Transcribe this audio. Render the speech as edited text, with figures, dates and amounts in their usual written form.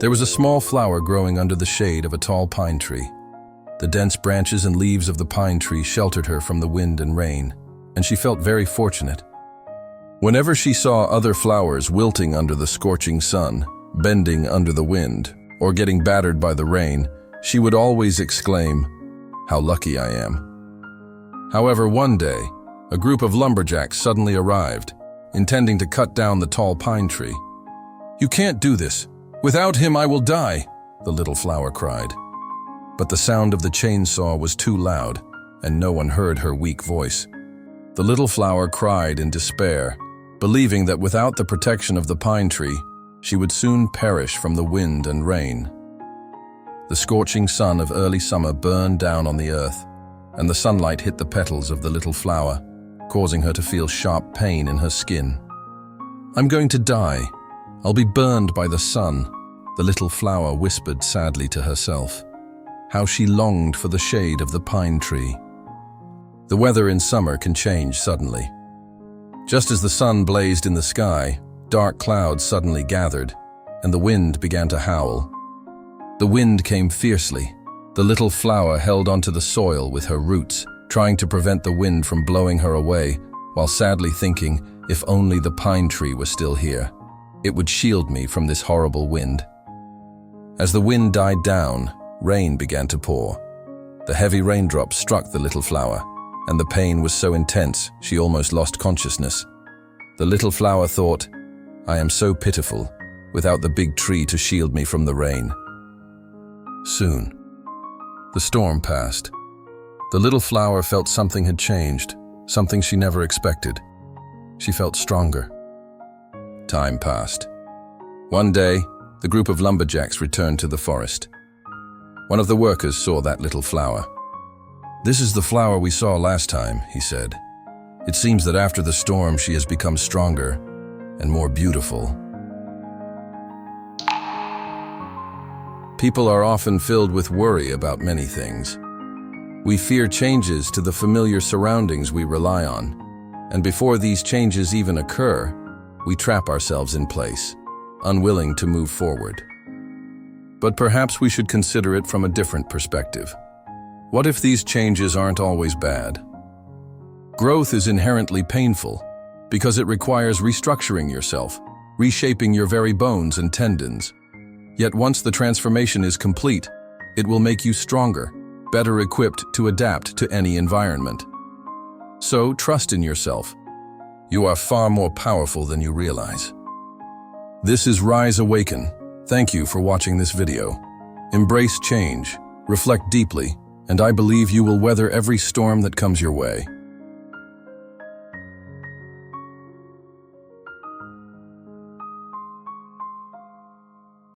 There was a small flower growing under the shade of a tall pine tree. The dense branches and leaves of the pine tree sheltered her from the wind and rain, and she felt very fortunate. Whenever she saw other flowers wilting under the scorching sun, bending under the wind, or getting battered by the rain, she would always exclaim, "How lucky I am." However, one day, a group of lumberjacks suddenly arrived, intending to cut down the tall pine tree. "You can't do this. Without him, I will die," the little flower cried. But the sound of the chainsaw was too loud, and no one heard her weak voice. The little flower cried in despair, believing that without the protection of the pine tree, she would soon perish from the wind and rain. The scorching sun of early summer burned down on the earth, and the sunlight hit the petals of the little flower, causing her to feel sharp pain in her skin. "I'm going to die. I'll be burned by the sun," the little flower whispered sadly to herself. How she longed for the shade of the pine tree. The weather in summer can change suddenly. Just as the sun blazed in the sky, dark clouds suddenly gathered, and the wind began to howl. The wind came fiercely. The little flower held onto the soil with her roots, trying to prevent the wind from blowing her away, while sadly thinking, if only the pine tree were still here, it would shield me from this horrible wind. As the wind died down, rain began to pour. The heavy raindrops struck the little flower, and the pain was so intense she almost lost consciousness. The little flower thought, "I am so pitiful, without the big tree to shield me from the rain." Soon, the storm passed. The little flower felt something had changed, something she never expected. She felt stronger. Time passed. One day, the group of lumberjacks returned to the forest. One of the workers saw that little flower. "This is the flower we saw last time," he said. "It seems that after the storm she has become stronger and more beautiful." People are often filled with worry about many things. We fear changes to the familiar surroundings we rely on, and before these changes even occur, we trap ourselves in place, unwilling to move forward. But perhaps we should consider it from a different perspective. What if these changes aren't always bad? Growth is inherently painful because it requires restructuring yourself, reshaping your very bones and tendons. Yet once the transformation is complete, it will make you stronger, better equipped to adapt to any environment. So trust in yourself. You are far more powerful than you realize. This is RiseAwaken. Thank you for watching this video. Embrace change, reflect deeply, and I believe you will weather every storm that comes your way.